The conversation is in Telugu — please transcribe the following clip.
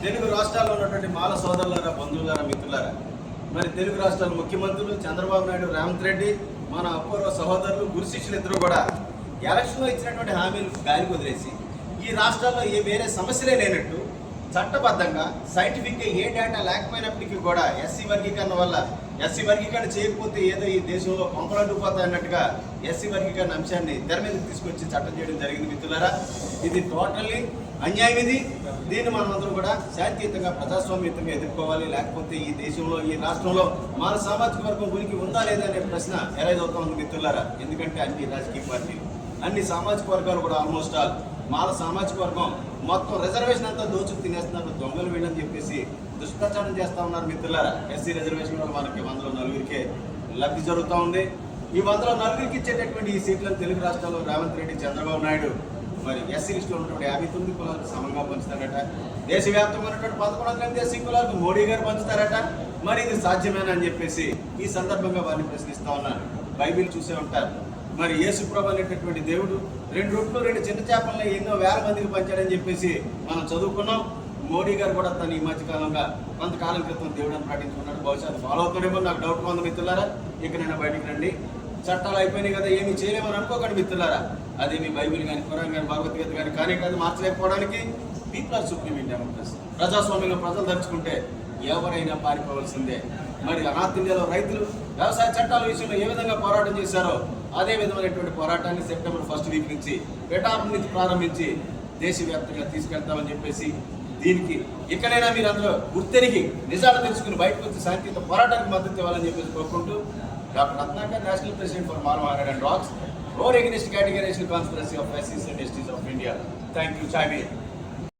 తెలుగు రాష్ట్రాల్లో ఉన్నటువంటి మాల సోదరులారా, బంధువులారా, మిత్రులారా, మరి తెలుగు రాష్ట్రాల ముఖ్యమంత్రులు చంద్రబాబు నాయుడు, రేవంత్ రెడ్డి, మన అపూర్వ సహోదరులు, గురు శిష్యులు ఇద్దరు కూడా ఎలక్షన్లో ఇచ్చినటువంటి హామీలు గాలికి వదిలేసి ఈ రాష్ట్రాల్లో వేరే సమస్యలే లేనట్టు చట్టబద్ధంగా సైంటిఫిక్గా ఏ డేటా లేకపోయినప్పటికీ కూడా ఎస్సీ వర్గీకరణ వల్ల ఎస్సీ వర్గీకరణ చేయకపోతే ఏదో ఈ దేశంలో పంపలంటుకుపోతాయి అన్నట్టుగా ఎస్సీ వర్గీకరణ అంశాన్ని తెర మీదకి తీసుకొచ్చి చట్టం చేయడం జరిగింది. మిత్రులారా, ఇది టోటల్లీ అన్యాయం. ఇది దీన్ని మనమందరం కూడా శాంతియుతంగా ప్రజాస్వామ్యతంగా ఎదుర్కోవాలి. లేకపోతే ఈ దేశంలో, ఈ రాష్ట్రంలో మన సామాజిక వర్గం ఉనికి ఉందా లేదా అనే ప్రశ్న ఎరైదవుతా ఉంది మిత్రులారా. ఎందుకంటే అన్ని రాజకీయ పార్టీలు, అన్ని సామాజిక వర్గాలు కూడా ఆల్మోస్ట్ ఆల్ మాల సామాజిక వర్గం మొత్తం రిజర్వేషన్ అంతా దోచుకు తినేస్తున్నారు, దొంగలు వీళ్ళని చెప్పేసి దుష్ప్రచారం చేస్తూ ఉన్నారు మిత్రులారా. ఎస్సీ రిజర్వేషన్ వల్ల మనకి 104కే లబ్ధి జరుగుతూ ఉంది. ఈ 104కి ఇచ్చేటటువంటి ఈ సీట్లను తెలుగు రాష్ట్రాల్లో రేవంత్ రెడ్డి, చంద్రబాబు నాయుడు మరి ఎస్సీ లిస్టులో ఉన్నటువంటి 59 కులాలకు సమంగా పంచుతారట. దేశవ్యాప్తంగా ఉన్నటువంటి 11 ఎస్సీ కులాలకు మోడీ గారు పంచుతారట. మరి ఇది సాధ్యమేనా అని చెప్పేసి ఈ సందర్భంగా వారిని ప్రశ్నిస్తూ ఉన్నారు. బైబిల్ చూసే ఉంటారు. మరి యేసుప్రభు అనేటటువంటి దేవుడు 2 రొట్టెలు 2 చిన్న చేపలను ఎన్నో వేల మందికి పంచాడని చెప్పేసి మనం చదువుకున్నాం. మోడీ గారు కూడా తను ఈ మధ్యకాలంగా కొంతకాలం క్రితం దేవుడిని ప్రకటించుకున్నాడు. బహుశా అది ఫాలో అవుతాడేమో నాకు డౌట్గా ఉంది మిత్రులారా. ఇకనైనా బయటికి రండి. చట్టాలు అయిపోయినాయి కదా, ఏమీ చేయలేమని అనుకోకండి మిత్రులారా. అది మీ బైబిల్ కానీ, ఖురాన్ కానీ, భగవద్గీత కానీ కానీ కాదు మార్చలేకపోవడానికి. People are supreme in democracy. ప్రజాస్వామ్యంలో ప్రజలు దర్చుకుంటే ఎవరైనా పారిపోవలసిందే. మరి నార్త్ ఇండియాలో రైతులు వ్యవసాయ చట్టాల విషయంలో ఏ విధంగా పోరాటం చేశారో అదే విధమైనటువంటి పోరాటాన్ని సెప్టెంబర్ 1st వీక్ నుంచి పిఠాపురం నుంచి ప్రారంభించి దేశవ్యాప్తంగా తీసుకెళ్తామని చెప్పేసి దీనికి ఇక్కడైనా మీరు అందరూ గుర్తెరిగి నిజాలు తెలుసుకుని బయటకు వచ్చి శాంతియుత పోరాటానికి మద్దతు ఇవ్వాలని చెప్పేసి కోరుకుంటూ, doctor Ratnakar, national president for మాల్ అండ్ రాక్స్, roar against categorization conspiracy of SCs and STs of India. Thank you, Chairman.